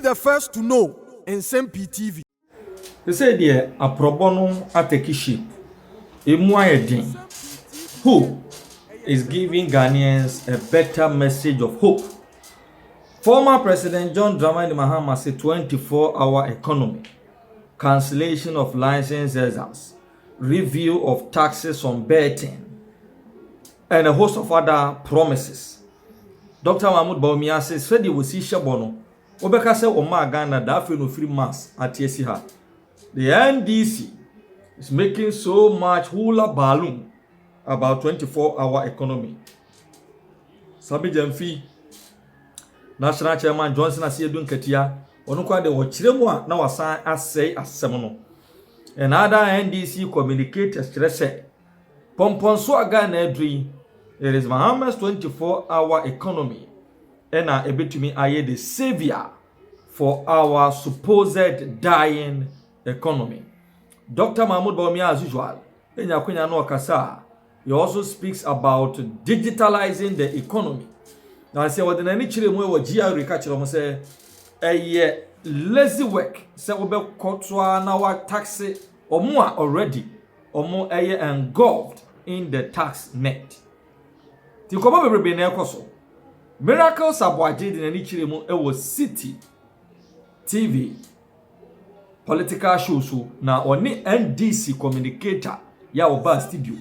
the first to know Nsem-Pii TV. They say there a probono ateki ship. Who is giving Ghanaians a better message of hope? Former President John Dramani Mahama said 24-hour economy, cancellation of license exams, review of taxes on betting, and a host of other promises. Dr. Mahmoud Bawumia says, Freddy will see Shabono. Obeka se Oma Ghana dafe no free mass at Yesiha. The NDC is making so much hula balloon about 24-hour economy. Sabi Nsem-Pii, National Chairman Johnson Asiedu Nketia, onukwa de ochiremu a na wasan asay asem no. Another NDC communicators say, Pomponso aga na adri, it is Mahama's 24-hour economy and a ebetumi aye the savior for our supposed dying economy. Dr. Mahmoud Bawumia, as usual, he also speaks about digitalizing the economy. Now I say what the any chile mo GRE catch say lazy work say we be kotwa na wa tax omo already omo engulfed in the tax net. Ti ko ba bebrebe na ekoso. Miracle Sabwaje de any chile mo City TV political shows na oni NDC communicator ya oba studio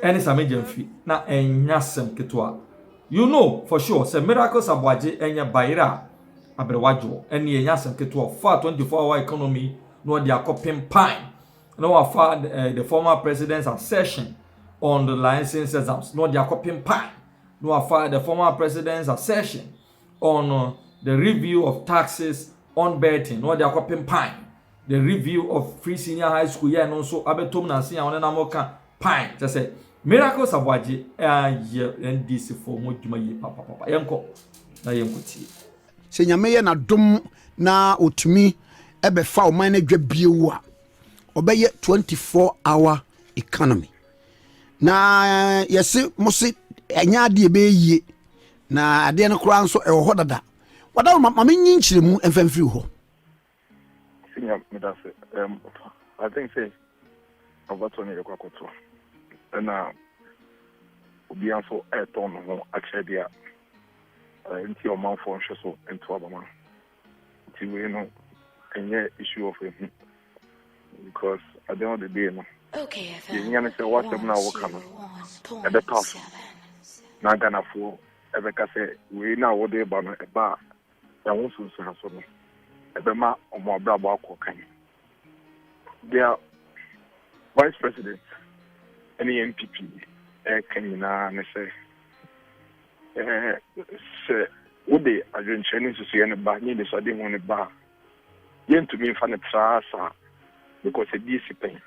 ene Nsem-Pii na enyasem ketwa. You know for sure say Miracle Sabwaje enya bayira abrewajo ene enyasem ketwa for 24-hour economy no dey akopem pine no afa the former president's assertion on the license exams no dey akopem pine no afa the former president's assertion on the review of taxes on betting no dey akopem pine the review of free senior high school yeah no so abetom na sin awon na moka pine just say Miracle Sabwaje NDC for moduma yi papa yenko na yenko ti se nyame ye na dom na otumi ebe fa o man na dwa biewu a obeye 24-hour economy na yesi musi enya ade ebe yie na ade no kura nso ewo hodada wada ma menyi nchiremu emfamfiri ho. I think say about Tony Ekwakoto and be also a ton of actually into your mouth for so into Abama. You know, and yeah, issue of him because at the end of the day, no. Okay, you say what I'm now working on at the top. Not gonna for ever say we now what they about a bar. That won't soon have so. Ebema omo brabo akokan. Their vice president, any MPP, Kenyina, and say, would they adjourn Chinese to see any bar, need the sardine on a bar. Yen to me, fan a trasa because a discipline.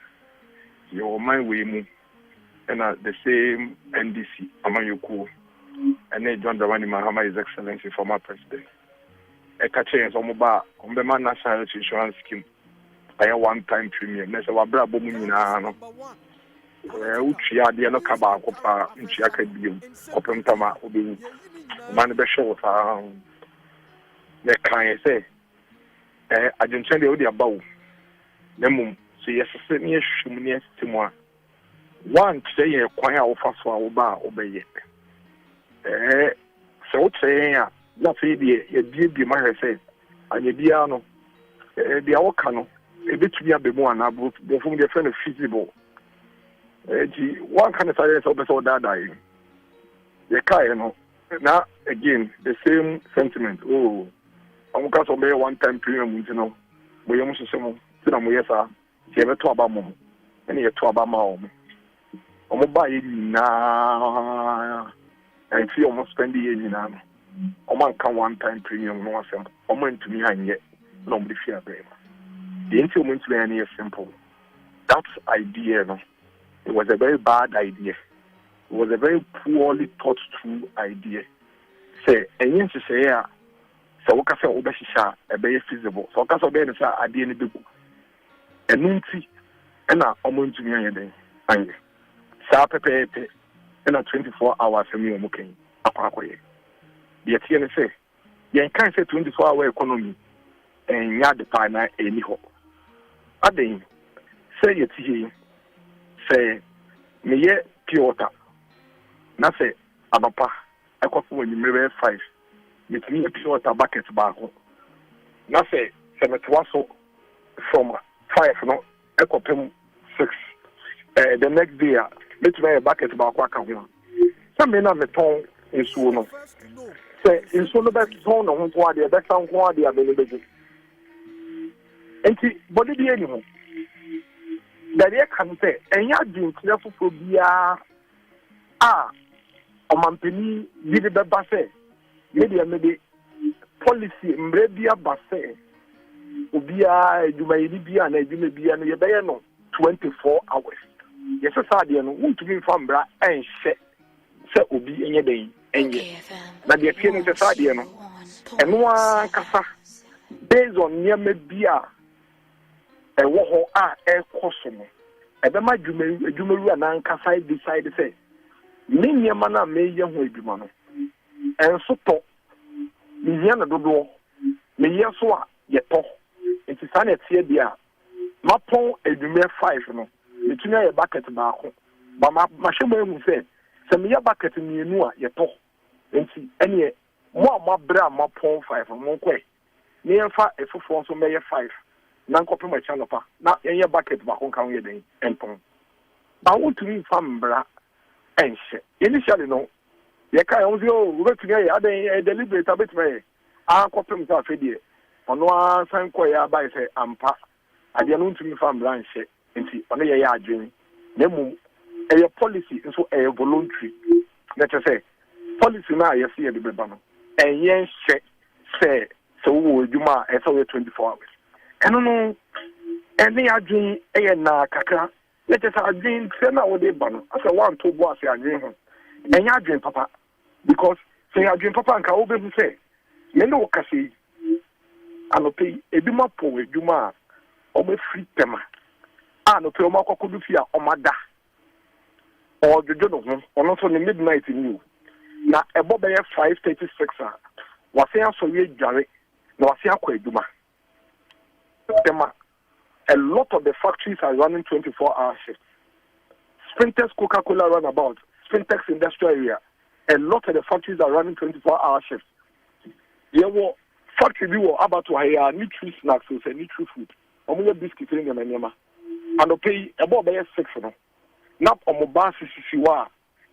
Your mind way move, and the same NDC, among you cool, and then John Dramani Mahama, His Excellency, former president. A catcher on the man national insurance scheme. I have one-time premium. There's a wabra bomina. Uchi adi no kaba kopa uchi akabium. Kopem tama obi man be short. The kind say, I don't tell you the about. Nemum so yes, send me a shumni timwa. One say a choir of us for oba obey. So say na fedi ye di ma say anye bia no bia wo ka no e betumi abemu ana bo from the friend feasible one kind of silence of so that die ye kai no na again the same sentiment I'm going to be one time premium you know we almost some na mo yesa ye beto aba mo ene ye to aba ma o mo ba yi na and see almost spend the year na Oman can one-time premium no assembly. Oman to me and yet nobody fear them. The instrument to is simple. That idea, no, it was a very bad idea. It was a very poorly thought through idea. Say, and yes, say, so what can say Obesha a very feasible. So can say say idea in the book. And Nunti and now Oman to me and Sa pepe and a 24 hours for me okay. The TNSA, you can't say 24-hour economy. and ya the partner any ho. Adding, say it here, say, me ye pure water. Na say, Abapa, I could when you may 5. With me pure water bucket back. Na say, 7 from 5, no, I could pay 6. The next day, let's wear a bucket about Waka. Some men are meton in Suno. Say, in Suno, best tone of one, best sound quality available. And see, body the animal. That they can say, and ya drink careful for beer. A mampini did the basse. Maybe policy, maybe a basse. Ubia, you may be an you be an no 24 hours. Yes, I want to be from Bra and set Ubi in your day. And yet, but the appearance is Sadiano. And one cassa based on near me beer. A woho air caution. A bema jumeru and Ancasa decided to say, Many mana may young way be man. And so talk. Miana do me yaswa yet talk. It is an here dear. My pon a dume 5 no. Between a bucket back. But my machine said, Some ya bucket in you know yet talk. And see any more my bra my pon 5 or more quay. Near far a full so may 5. Nanko my channel pa. Now your bucket back on county day and pon. I want to be from bra. And initially, no, you can't work together. I deliberate a bit. I copy myself a day. On one time, by say, I'm part. I didn't to me from blanche and see on the yard dream. Then a policy is so a voluntary. Let us say, policy now you see a bit banner. And yes, say, so you ma, as over 24 hours. I don't know. And they are doing a na kaka. Let us have dream, send out the banner. As a 1, 2 boys, I dream. And ya dream, Papa. Because say I dream, Papa, and can open say, you know, Cassie, and pay a bima po, a juma, or me free tema. And pay my cocodufia or my da. Or the journal, or not on the midnight in you. Now, a bobby 5:36 was here so ye jarry, no, I see a quaduma. Tema. A lot of the factories are running 24-hour shifts. Sprintex Coca-Cola runabout, Sprintex industrial area. A lot of the factories are running 24-hour shifts. There were factories who were about to hire nutri snacks, so say nutri food. Omo biscuits in the manema. And they pay about 6 no. Now omo bar sisiwa.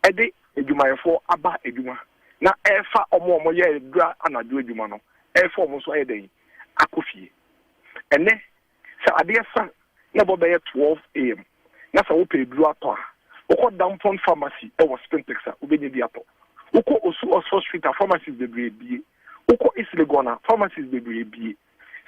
Ede edwumayefo aba edwuma. Na efa omo ye edura anadu edwuma no. Efa omo so ede akofie. Ene so adeɛ sa na bɔ bɛyɛ 12 am. Na sa wo pɛ duru atɔ a. Wokɔ downtown pharmacy ɛwɔ Spintex a wobɛnya bi atɔ. Wokɔ Osu Oxford Street a pharmacies bebree bie. Wokɔ East Legon a pharmacies bebree bie.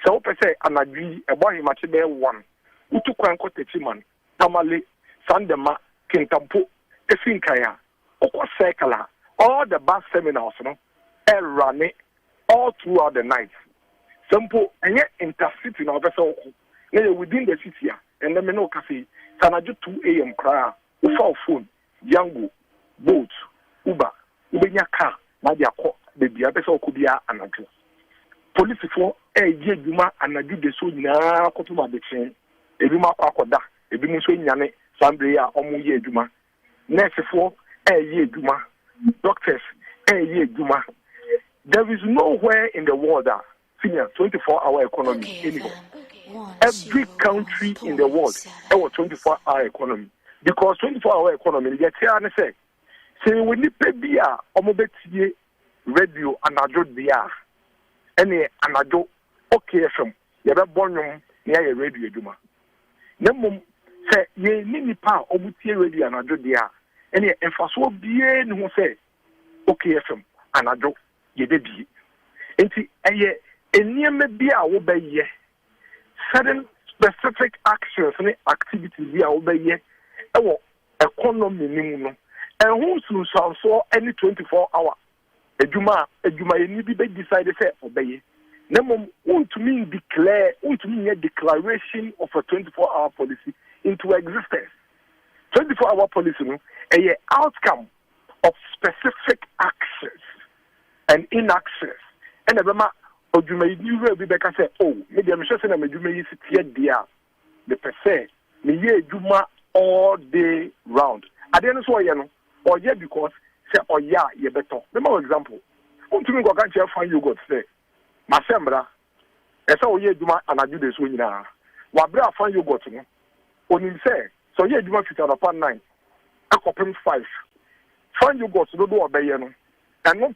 Sɛ wopɛ sɛ anadwi ɛbɔ ahemakye bɛyɛ 1. Wotu kwan kɔ Techiman, Tamale, Sandema, Kintampo, Efinkaya, Wokɔ Circle a all the bus terminals no running all throughout the night. Simple and yet intercity na wopɛ sɛ wokɔ. Now within the city, and then no cafe, Sanajo 2 a.m. cry, without phone, Django, boat, Uber, Ubenya car, Nadia call, the Diabesa Kubia and a police for a year Duma and a do the so now Kotuma the chain, a Duma Kwakoda, a Bimuso Yane, Sandria, Omu Ye Duma, nurse for a year Duma, doctors, a year Duma. There is nowhere in the world that 24-hour economy anymore. Every country in the world have a 24-hour economy. Because 24-hour economy, you say when you pay beer, omobetie radio anadwo beer, any anadwo okay FM, you have born near a radio duma. Nemum say ye ni pa omutie radio anadwo beer, any emfaso beer who say okay FM anadwo ye de bi. Enti eye eniem beer wo be ye. Certain specific actions and activities we are obeying our economy minimum and who so any 24-hour a juma you need to decide to obey. Nemo want to mean a declaration of a 24-hour policy into existence. 24-hour policy a outcome of specific actions and inactions and odwuma yi ni wura bi bɛka sɛ oh me deɛ mehwɛ sɛ na medwuma yi si tie deɛ a mepɛ sɛ meyɛ adwuma all day round adeɛ no so ɔyɛ no ɔyɛ because sɛ ɔyɛ a yɛbɛtɔ mema example wontumi nkɔka nkyerɛ fan yogurt sɛ masɛ mmara ɛsɛ ɔyɛ adwuma anadwo de so nyinaa wabrɛ afan yogurt no onim sɛ sɛ ɔyɛ adwuma fitanapa 9 akɔpem 5 fan yogurt dodo ɔbɛyɛ no ɛno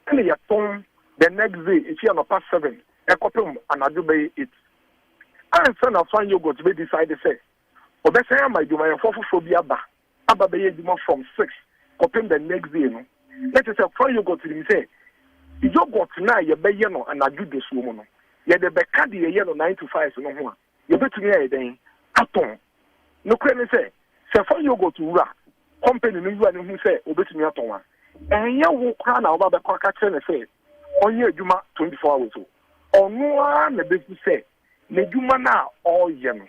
ɛne yɛtɔn the next day efi anapa 7 ɛkɔpem anadwo bɛyɛ 8 ansa na fan yogurt bɛ decide sɛ ɔbɛsɛn ama adwumayɛfoɔ foforɔ bi aba bɛyɛ adwuma from 6 kɔpem the next day no na kyerɛ sɛ fan yogurt nim sɛ yogurt na yɛbɛyɛ no anadwo de so mu no yɛde bɛka de yɛyɛ no 9 to 5 no ho a yɛbɛtumi ayɛ dɛn atɔn nokora ne sɛ fan yogurt wura company no wura ne ho sɛ obɛtumi atɔn a ɛnyɛ wo koraa na woba bɛkɔ aka kyerɛ ne sɛ ɔnyɛ adwuma 24 hours o ɔno ara na bɛfi sɛ n'adwuma no a ɔreyɛ no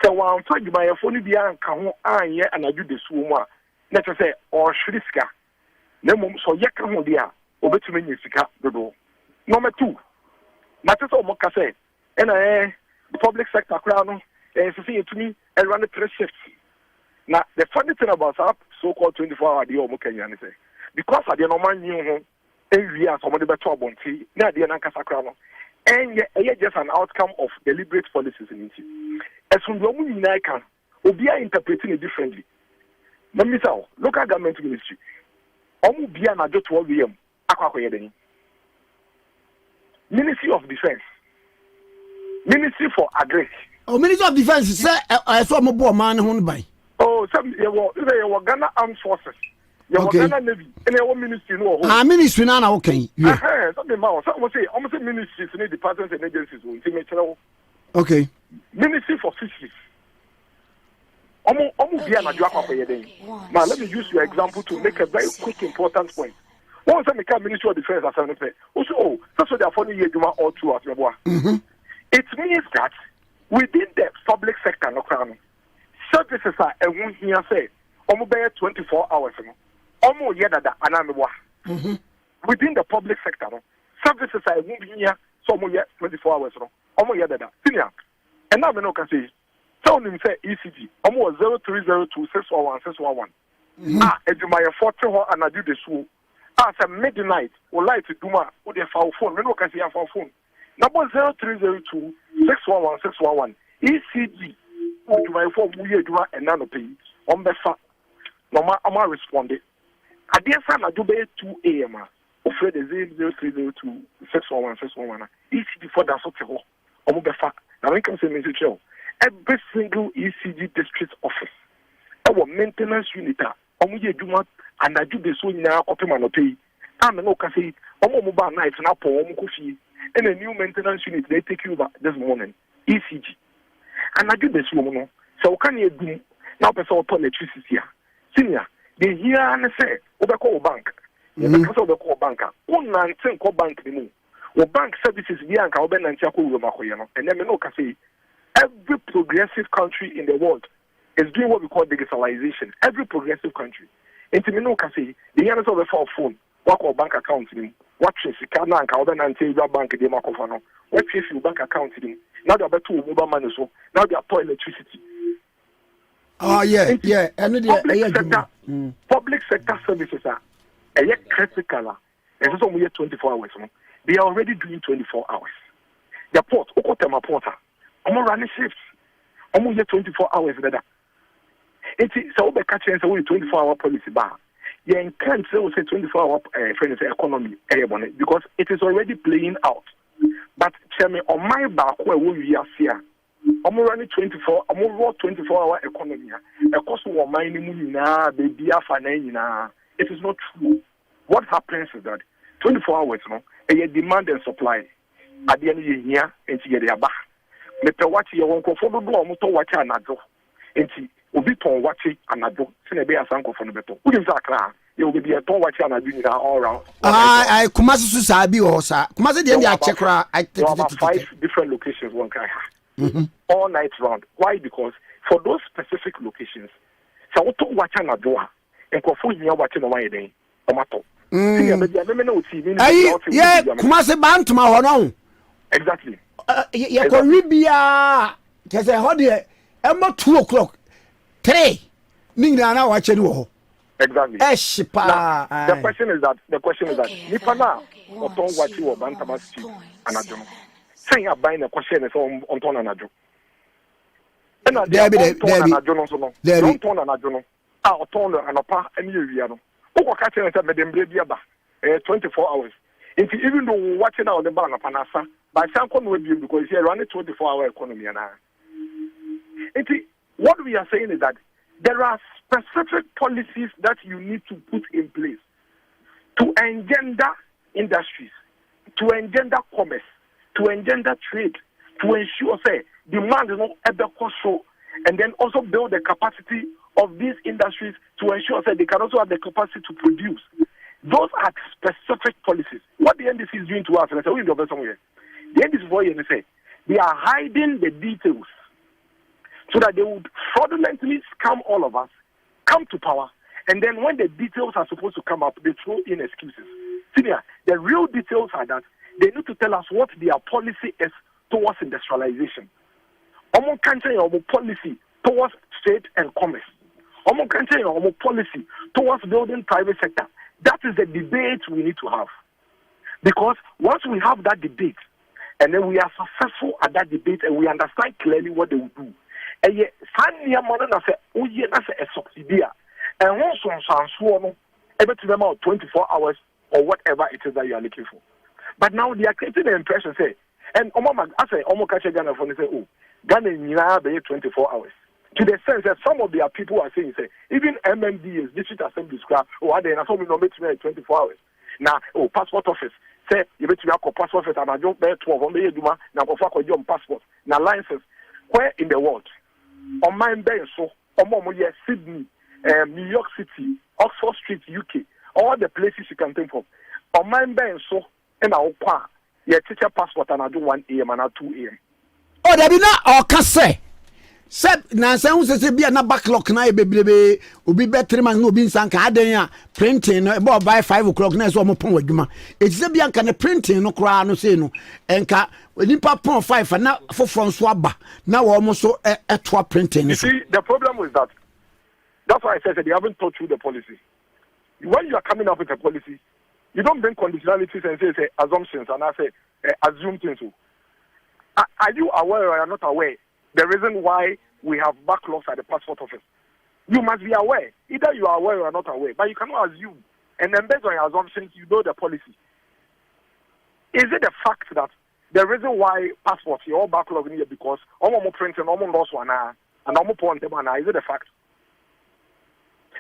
sɛ wɔamfa adwumayɛfoɔ no bi anka ho anyɛ anadwo de suo mu a na kyerɛ sɛ ɔrehwere sika na mmom sɛ ɔyɛ ka ho deɛ a obɛtumi anya sika dodoɔ number 2 na kyerɛ sɛ ɔmɔka sɛ ɛna public sector koraa no sɛ sɛ yɛtumi run 3 shifts na the funny thing about that so-called 24-hour deɛ ɔmo kanya ne sɛ because adeɛ no ɔma nyi ho ɛnwie a sɛ ɔmode bɛtɔ abɔnte na adeɛ no ankasa koraa no ɛyɛ just an outcome of deliberate policies in nti ɛsomdeɛ ɔmo nyinaa ka obiara interpreting it differently na mmisa wo local government ministry ɔmo bia na adwo 12 am akɔ akɔyɛ dani Ministry of Defense Ministry for Agri Ministry of Defense say so mo bo man ho by some you Ghana Armed Forces you Ghana Navy and you ministry no ministry na okay something about some say almost ministries and departments and agencies okay Ministry for Fisheries Omo bia na adwo akɔ akɔyɛ dani now let me use your example to make a very quick important point. Once I make a Ministry of Defense as an effect, also, that's what they're following you all through us. It means that within the public sector, no crown services are a 1 year say, almost 24 hours, almost yet that within the public sector, services are 1 year, so almost 24 hours, almost yet that. Senior, and now we know can say, tell him say ECG, almost 0302 611 611. And you might 40 and I do the school. As a midnight, or light to do my phone. We don't see our phone. Number 0302 611 611. ECG. Do my phone. We do and none of pay. On the fact, no matter how I responded. I dear son, I do by 2 a.m. Offer the 0302 611 611. ECG for that sort of on the fact. Now we can say, Mr. Joe, every single ECG district office, our maintenance unit, and I do this one now, Optimano pay. I'm no can say, mobile nights and up on coffee, and a new maintenance unit they take you back this morning. ECG. And I do this woman. So can you do now? Person electricity. Senior, they hear and say, Obeko bank. Because of the core banker. 119 core bank remove. Or bank services, Bianca, Oben and Chaco, and then no can say, every progressive country in the world is doing what we call digitalization. Every progressive country. And to me, no can say, the answer of the phone, what or bank account in what is the Kana and Calvin and Taylor Bank, the Macofano, what is your bank account in now they're better mobile money, so now they are poor electricity. Oh, yeah, yeah, and public sector services are critical. And so we have 24 hours. They are already doing 24 hours. The port, Okotema Porter, I'm running shifts. I'm here 24 hours better. It's so be catching a 24-hour policy bar. You can't say 24-hour economy because it is already playing out. But tell me on my back where we are here, I'm running 24-hour economy. A cost of mining baby it is not true. What happens is that 24 hours, a demand and supply at the end of the year and to get their back. Let the watch your uncle for the blow, motor watch another. And obi ton wachi anado se na be asanko fo no beto wudi sa kra ye obi be ton wachi anado ni all round kumasi su sa bi o sa kumasi de dia che kra I 5 different locations one guy all night round. Why? Because for those specific locations sa wo ton wachi anado a enkofo yin wachi no wan den o mato see me no TV ni kumasi ba ntuma ho no Exactly. You can read bia. Just a hot year. Emma 2 o'clock. 3. Nina now watching wo. Exactly. Eshipa. The question is that nipa na oton wachi wo Bantama Street anajo no. Say you buying a question is on ton anajo. And there be anajo no so no. Don't ton anajo no. Ah oton anopa eni ewia no. Oko ka tell say medembre bia ba 24 hours. If even though watching now the ban anopa nasa, by some come with you because you run a 24-hour economy na. What we are saying is that there are specific policies that you need to put in place to engender industries, to engender commerce, to engender trade, to ensure, say, demand is not ever so, and then also build the capacity of these industries to ensure that they can also have the capacity to produce. Those are specific policies. What the NDC is doing to us, and I say, we know somewhere. The NDC for you, say, they are hiding the details so that they would fraudulently scam all of us, come to power, and then when the details are supposed to come up, they throw in excuses. See there, the real details are that they need to tell us what their policy is towards industrialization. Omo country omo policy towards trade and commerce. Omo country omo policy towards building private sector. That is the debate we need to have. Because once we have that debate, and then we are successful at that debate, and we understand clearly what they will do, and yet, Sanya Mona say, oh, yeah, that's a subsidia. And once on Sansuono, every to them out 24 hours or whatever it is that you are looking for. But now they are creating the impression, say, and I say, catch Ghana for say, oh, Ghana in 24 hours. To the sense that some of their people are saying, say, even MMDs, District Assembly Scrap, or are they not only 24 hours. Now, oh, passport office. Say, you bet me a passport office, and I don't bear 12 on the Duma, now go for your passport. Now, license, where in the world? On my bench, so on Sydney, New York City, Oxford Street, UK, all the places you can think of. On my bench, so and I'll pa your teacher passport and I do 1 AM and I 2 AM. Oh, there be na or kase. Sep na say say bia na backlog na bebrebe obi be 3 months no obi nsanka adan ya printing no e by 5 o'clock na so mo pon wadwuma e say bia nka ne printing no kra no say no enka nipa pon 5 na foforo so aba na wo mo so eto printing. You see, the problem is that that's why I said that they haven't thought through the policy. When you are coming up with a policy, you don't bring conditionalities and say assumptions and I say assume things. Are you aware or are you not aware the reason why we have backlogs at the passport office? You must be aware. Either you are aware or are not aware, but you cannot assume. And then based on your assumptions, you know the policy. Is it the fact that the reason why passports are all backlogged here because almost printing, almost lost one, and almost point them, is it the fact?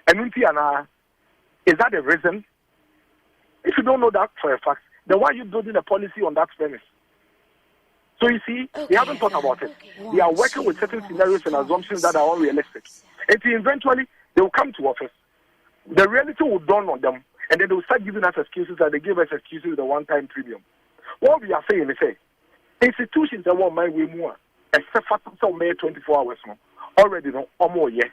And is that the reason? If you don't know that for a fact, then why are you building a policy on that premise? So you see, they haven't thought about it. They are working with certain scenarios and assumptions that are unrealistic. And eventually, they will come to office. The reality will dawn on them, and then they will start giving us excuses that they give us excuses with a one-time premium. What we are saying is, institutions that want my way more, except for some 24 hours, already no, or more, yeah.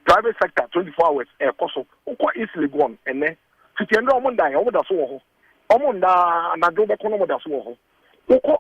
Private sector, 24 hours, cost quite easily gone, and then, to the end of the day, over the soho, Omunda, and I don't know the soho.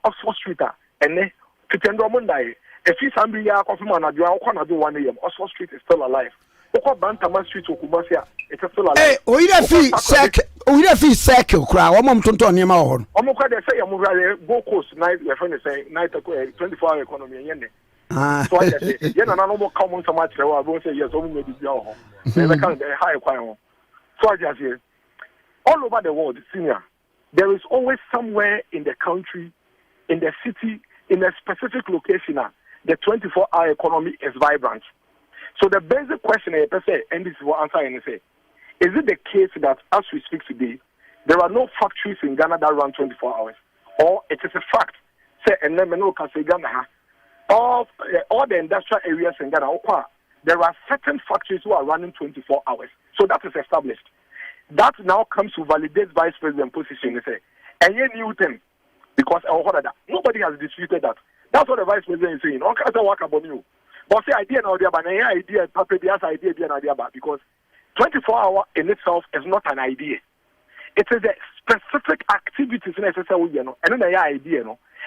Oxford Street, and then to the end of the day, if you somebody are confirmed, I do 1 AM. Oxford Street is still alive. Bantama Street, Okumasia, it's still alive. Hey, we don't feel circle, cry, one moment to Tony Mahon. Omoka, they say, I'm going to go coast night, your friend is saying, night 24-hour economy. So I say, yeah, no more common so much. I won't say yes, only maybe your they can't high choir. So I just say, all over the world, senior, there is always somewhere in the country, in the city, in a specific location, the 24-hour economy is vibrant. So the basic question is, and this is what answer I say, is it the case that as we speak today, there are no factories in Ghana that run 24 hours? Or it is a fact, say, and then no can say Ghana, all the industrial areas in Ghana, there are certain factories who are running 24 hours. So that is established. That now comes to validate vice president position. They say, and you new thing, because nobody has disputed that. That's what the vice president is saying. Okay, I work about you. But say idea now, but idea, because 24-hour in itself is not an idea. It is a specific activities necessary, and then the idea,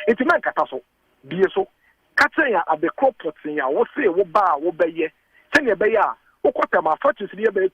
enti man kata so bie so kata ya abekro potin ya wo se wo ba wo beye se ne beye a wo kwata ma fortunes ne be